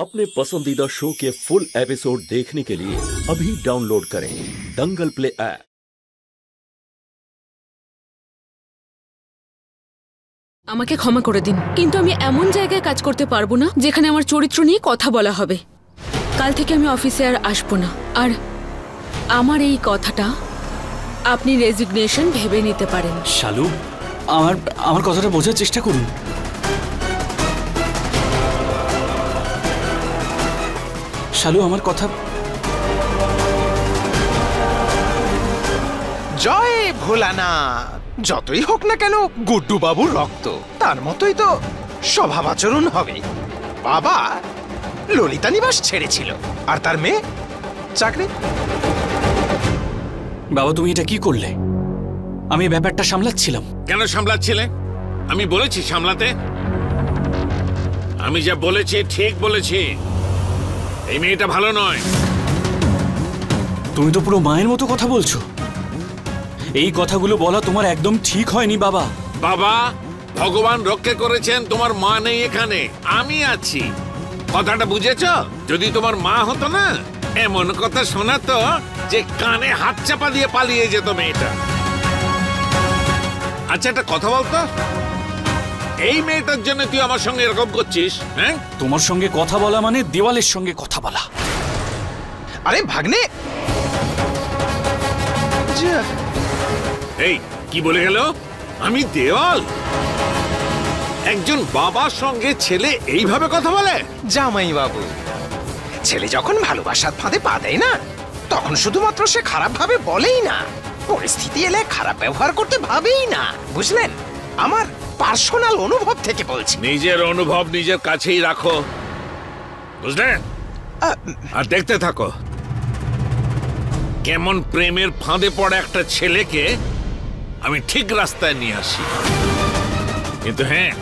अपने पसंदीदा शो के फुल एपिसोड देखने के लिए अभी डाउनलोड करें दंगल प्ले ऐप। আমাকে ক্ষমা করে দিন, কিন্তু আমি এমন জায়গায় কাজ করতে পারবো না যেখানে আমার চরিত্র নিয়ে কথা বলা হবে। কাল থেকে আমি অফিসে আর আসবো না। আর আমার এই কথাটা আপনি রেজিগনেশন ভেবে নিতে পারেন। শালু, আমার কথাটা বোঝার চেষ্টা করুন। শালু, আমার কথা। জয় ভোলানাথ। যতই হোক না কেন গুড্ডু বাবুর রক্ত, তার মতোই তো স্বভাব আচরণ হবে। বাবা ললিতা নিবাস ছেড়েছিল, আর তার মেয়ে চাকরি। বাবা, তুমি এটা কি করলে? আমি ব্যাপারটা সামলাচ্ছিলাম। কেন সামলাচ্ছিলে? আমি বলেছি সামলাতে? আমি যা বলেছি ঠিক বলেছি। এই মেয়েটা ভালো নয়। তুমি তো পুরো মায়ের মতো কথা বলছো। এই কথাগুলো বলা তোমার একদম ঠিক হয়নি বাবা। বাবা, ভগবান রক্ষা করেছেন, তোমার মা নেই এখানে, আমি আছি। কথাটা বুঝেছ? যদি তোমার মা হতো না, এমন কথা শোনাতো যে কানে হাত চাপা দিয়ে পালিয়ে যেত মেয়েটা। আচ্ছা, একটা কথা বলতো, এই মেয়েটার জন্য তুই আমার সঙ্গে এরকম করছিস? হ্যাঁ, তোমার সঙ্গে কথা বলা মানে দেওয়ালের সঙ্গে কথা বলা। আরে ভাগ্নে, এই কি বলে গেল? আমি দেওয়াল? একজন বাবার সঙ্গে ছেলে এইভাবে কথা বলে? জামাই বাবু, ছেলে যখন ভালোবাসার ফাঁদে পা দেয় না, তখন শুধুমাত্র সে খারাপ ভাবে বলেই না, পরিস্থিতি এলে খারাপ ব্যবহার করতে ভাবেই না, বুঝলেন? আমার পার্সোনাল অনুভব থেকে বলছি। নিজের অনুভব নিজের কাছেই রাখো, বুঝলে? আর দেখতে থাকো কেমন প্রেমের ফাঁদে পড়ে একটা ছেলেকে আমি ঠিক রাস্তায় নিয়ে আসি। কিন্তু হ্যাঁ,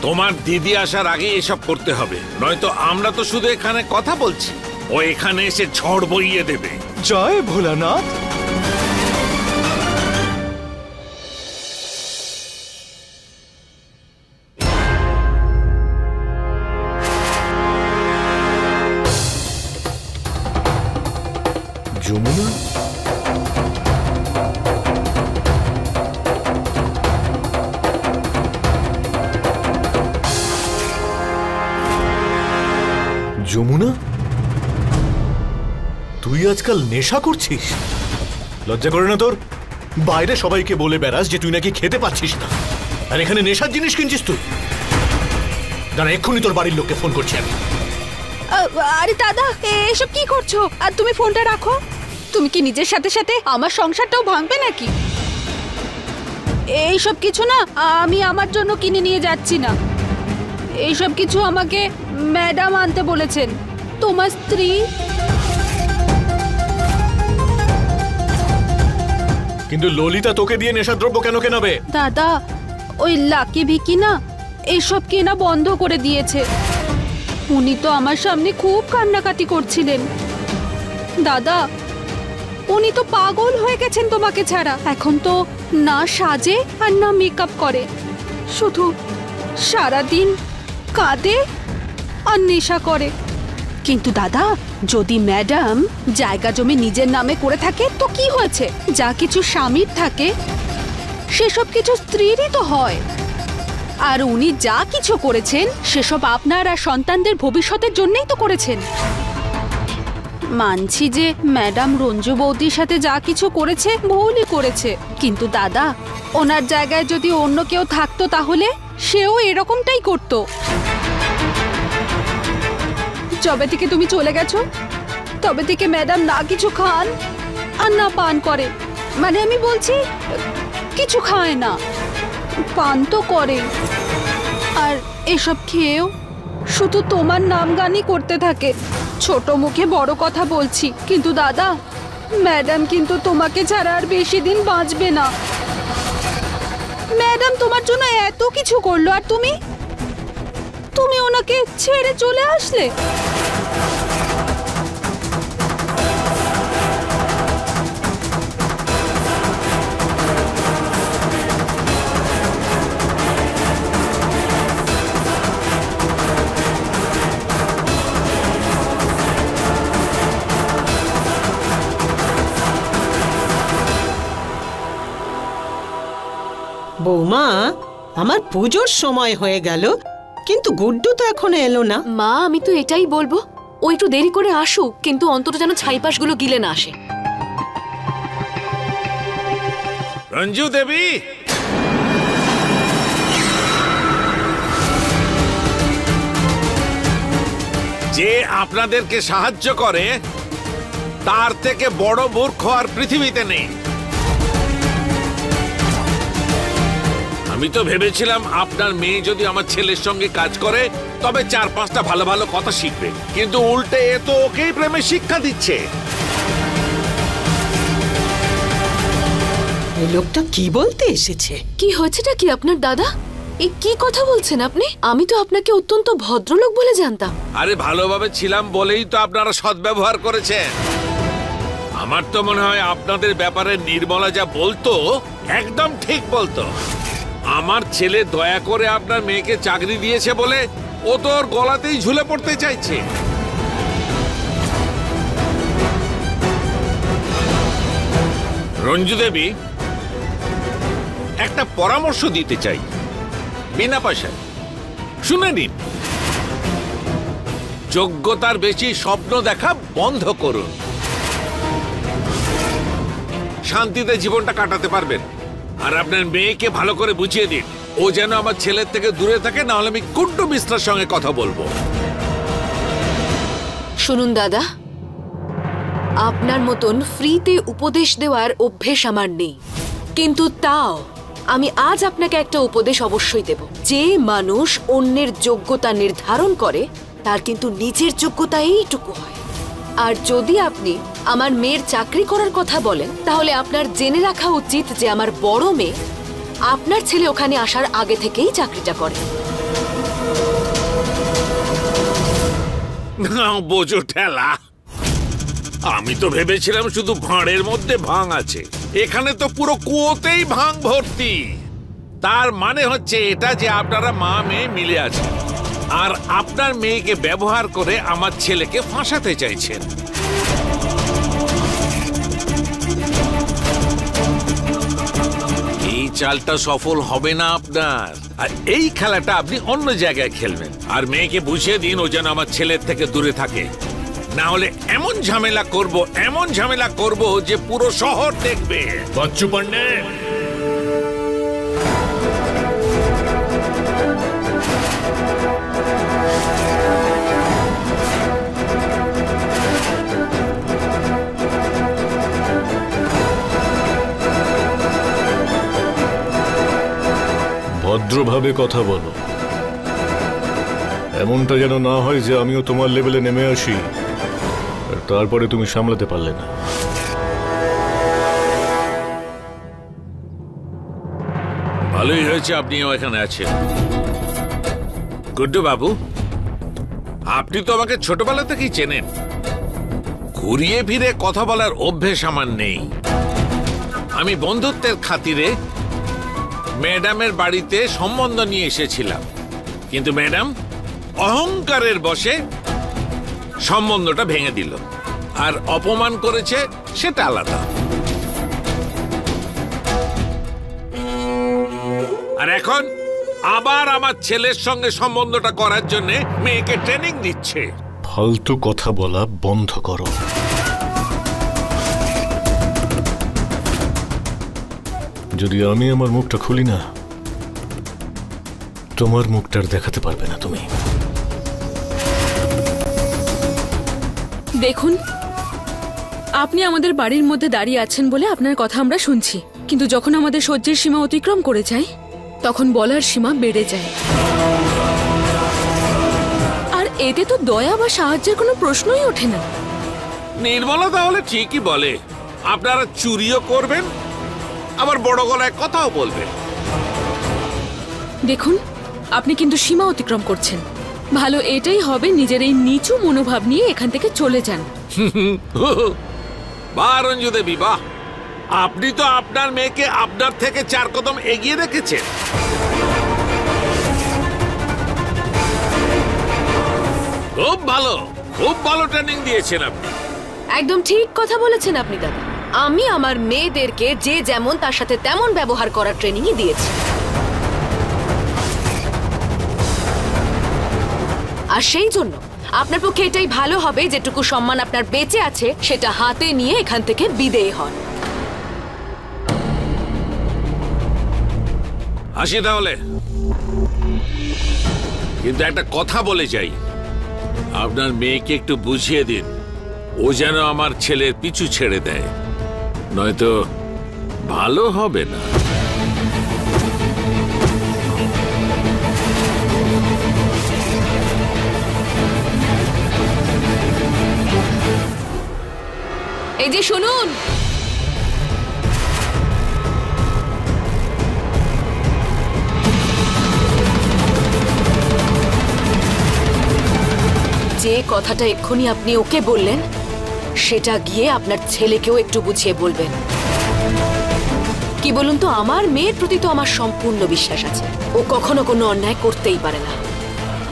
তোমার দিদি আসার আগে এসব করতে হবে, নয়তো আমরা তো শুধু এখানে কথা বলছি, ও এখানে এসে ঝড় বইয়ে দেবে। জয় ভোলানাথ। যমুনা, যমুনা, তুই আজকাল নেশা করছিস? লজ্জা করে না তোর? বাইরে সবাইকে বলে বেড়াস যে তুই নাকি খেতে পাচ্ছিস না, আর এখানে নেশার জিনিস কিনছিস তুই? দাঁড়া, এক্ষুনি তোর বাড়ির লোককে ফোন করছি আমি। আরে দাদা, এসব কি করছো? আর তুমি ফোনটা রাখো। তুমি কি নিজের সাথে সাথে আমার সংসারটাও ভাঙবে নাকি? এইসব কিছু না আমি আমার জন্য কিনে নিয়ে যাচ্ছি না। এইসব কিছু আমাকে ম্যাডাম আনতে বলেছেন, তোমার স্ত্রী। কিন্তু ললিতা তোকে দিয়ে নেশাদ্রব্য কেন কেনাবে? দাদা, ওই লাকি ভিকি না এইসব কেনা বন্ধ করে দিয়েছে। উনি তো আমার সামনে খুব কান্নাকাটি করছিলেন। দাদা, উনি তো পাগল হয়ে গেছেন তোমাকে ছাড়া। এখন তো না সাজে আর না মেকআপ করে, শুধু সারাদিন কাঁদে আর নেশা করে। কিন্তু দাদা, যদি ম্যাডাম জায়গা জমি নিজের নামে করে থাকে তো কি হয়েছে? যা কিছু স্বামীর থাকে সেসব কিছু স্ত্রীরই তো হয়। আর উনি যা কিছু করেছেন সেসব আপনার আর সন্তানদের ভবিষ্যতের জন্যই তো করেছেন। মানছি যে ম্যাডাম রঞ্জু বৌদির সাথে যা কিছু করেছে ভুলই করেছে, কিন্তু দাদা, ওনার জায়গায় যদি অন্য কেউ থাকতো তাহলে সেও এরকমটাই করতো। যবে থেকে তুমি চলে গেছো তবে থেকে ম্যাডাম না কিছু খান আর না পান করে। মানে আমি বলছি, কিছু খায় না, পান তো করে। আর এসব খেয়েও শুধু তোমার নাম গানই করতে থাকে। ছোট মুখে বড় কথা বলছি, কিন্তু দাদা, ম্যাডাম কিন্তু তোমাকে ছাড়া আর বেশি দিন বাঁচবে না। ম্যাডাম তোমার জন্য এত কিছু করলো আর তুমি ওনাকে ছেড়ে চলে আসলে। বৌমা, আমার পুজোর সময় হয়ে গেল, কিন্তু গুড্ডু তো এখনো এলো না। মা, আমি তো এটাই বলবো, ও একটু দেরি করে আসুক, কিন্তু অন্তত যেন ছাইপাশগুলো গিলে না আসে। রঞ্জু দেবী, যে আপনাদেরকে সাহায্য করে তার থেকে বড় মূর্খ আর পৃথিবীতে নেই। আমি তো ভেবেছিলাম আপনার মেয়ে যদি আমার ছেলের সঙ্গে কাজ করে তবে 4-5টা ভালো ভালো কথা শিখবে, কিন্তু উল্টে এ তো ওকেই প্রেমে শিক্ষা দিচ্ছে। এই লোকটা কি বলতে এসেছে? কি হয়েছেটা কি আপনার দাদা? এই কি কথা বলছেন আপনি? আমি তো আপনাকে অত্যন্ত ভদ্রলোক বলে জানতাম। আরে ভালোভাবে ছিলাম বলেই তো আপনারা সদ্ব্যবহার করেছেন। আমার তো মনে হয় আপনাদের ব্যাপারে নির্মলা যা বলতো একদম ঠিক বলতো। আমার ছেলে দয়া করে আপনার মেয়েকে চাকরি দিয়েছে বলে ও তো ওর গলাতেই ঝুলে পড়তে চাইছে। রঞ্জু দেবী, একটা পরামর্শ দিতে চাই বিনা পয়সায়, শুনে নিন। যোগ্যতার বেশি স্বপ্ন দেখা বন্ধ করুন, শান্তিতে জীবনটা কাটাতে পারবেন। আর আপনার মেয়েকে ভালো করে বুঝিয়ে দিন ও যেন আমার ছেলের থেকে দূরে থাকে, না হলে আমি কুন্টু মিশ্রার সঙ্গে কথা বলবো। শুনুন দাদা, আপনার মতন ফ্রিতে উপদেশ দেওয়ার অভ্যেস আমার নেই, কিন্তু তাও আমি আজ আপনাকে একটা উপদেশ অবশ্যই দেব। যে মানুষ অন্যের যোগ্যতা নির্ধারণ করে তার কিন্তু নিজের যোগ্যতা এইটুকু হয়। আর যদি আপনি আমার মেয়ের চাকরি করার কথা বলেন, তাহলে আপনার জেনে রাখা উচিত যে আমার বড় মেয়ে আপনার ছেলে ওখানে আসার আগে থেকেই চাকরিটা করে। বোঝো ঠেলা, আমি তো ভেবেছিলাম শুধু ভাঁড়ের মধ্যে ভাং আছে, এখানে তো পুরো কুয়োতেই ভাং ভর্তি। তার মানে হচ্ছে এটা যে আপনারা মা মেয়ে মিলে আছেন আর আপনার মেয়েকে ব্যবহার করে আমার ছেলেকে ফাঁসাতে চাইছেন। এই চালটা সফল হবে না আপনার, আর এই খেলাটা আপনি অন্য জায়গায় খেলবেন। আর মেয়েকে বুঝিয়ে দিন ও যেন আমার ছেলের থেকে দূরে থাকে, না হলে এমন ঝামেলা করব যে পুরো শহর দেখবে। বাচ্চু পান্ডে, ভদ্রভাবে কথা বলো। এমনটা যেন না হয় যে আমিও তোমার লেভেলে নেমে আসি আর তারপরে তুমি সামলাতে পারলে না। ভালোই হয়েছে আপনিও এখানে আছেন। গুড্ডু বাবু, আপনি তো আমাকে ছোটবেলা থেকেই চেনেন। ঘুরিয়ে ফিরে কথা বলার অভ্যেস আমার নেই। আমি বন্ধুত্বের খাতিরে ম্যাডামের বাড়িতে সম্বন্ধ নিয়ে এসেছিলাম, কিন্তু ম্যাডাম অহংকারের বশে সম্বন্ধটা ভেঙে দিল আর অপমান করেছে, সেটা আলাদা। আর এখন আবার আমার ছেলের সঙ্গে সম্বন্ধটা করার জন্য মেয়েকে ট্রেনিং দিচ্ছে। ফালতু কথা বলা বন্ধ করো। যদি আমি আমার মুখটা খুলি না, তোমার মুখটার দেখাতে পারবে না তুমি। দেখুন, আপনি আমাদের বাড়ির মধ্যে দাঁড়িয়ে আছেন বলে আপনার কথা আমরা শুনছি, কিন্তু যখন আমাদের সহ্যের সীমা অতিক্রম করে যায় তখন বলার সীমা বেড়ে যায়। আর এতে তো দয়া বা সাহায্যের কোনো প্রশ্নই ওঠে না। নির্মলা তাহলে ঠিকই বলে, আপনারা চুরিও করবেন আবার বড় গলায় কথাও বলবেন। দেখুন, আপনি কিন্তু সীমা অতিক্রম করছেন। ভালো এটাই হবে নিজের এই নিচু মনোভাব নিয়ে এখান থেকে চলে যান। বাহ রঞ্জু দেবী, বাহ, আপনি তো আপনার মেয়েকে আপনার থেকে 4 কদম এগিয়ে রেখেছেন। খুব ভালো ট্রেনিং দিয়েছেন আপনি। একদম ঠিক কথা বলেছেন আপনি দাদা। আমি আমার মেয়েদেরকে যে যেমন তার সাথে তেমন ব্যবহার করার ট্রেনিংই দিয়েছি। আর সেই জন্য আপনার পক্ষে এটাই ভালো হবে যেটুকু সম্মান আপনার বেঁচে আছে সেটা হাতে নিয়ে এখান থেকে বিদেয় হন। আসি তাহলে, কিন্তু একটা কথা বলে যাই, আপনার মেয়েকে একটু বুঝিয়ে দিন ও যেন আমার ছেলের পিছু ছেড়ে দেয়, নয়তো ভালো হবে না। এই যে শুনুন, যে কথাটা এক্ষুনি আপনি ওকে বললেন সেটা গিয়ে আপনার ছেলেকেও একটু বুঝিয়ে বলবেন। কি বলুন তো, আমার মেয়ের প্রতি তো আমার সম্পূর্ণ বিশ্বাস আছে। ও কখনো কোনো অন্যায় করতেই পারে না,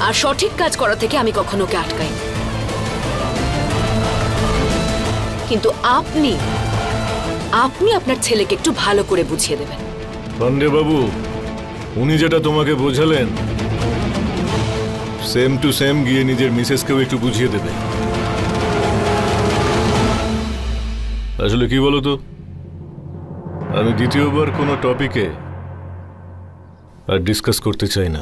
আর সঠিক কাজ করা থেকে আমি কখনো ওকে আটকাই। কিন্তু আপনি আপনার ছেলেকে একটু ভালো করে বুঝিয়ে দেবেন। পান্ডে বাবু, উনি যেটা তোমাকে বোঝালেন সেম টু সেম গিয়ে নিজের মিসেসকেও একটু বুঝিয়ে দেবে। আসলে কি বলো তো, আমি দ্বিতীয়বার কোনো টপিকে আর ডিসকাস করতে চাই না।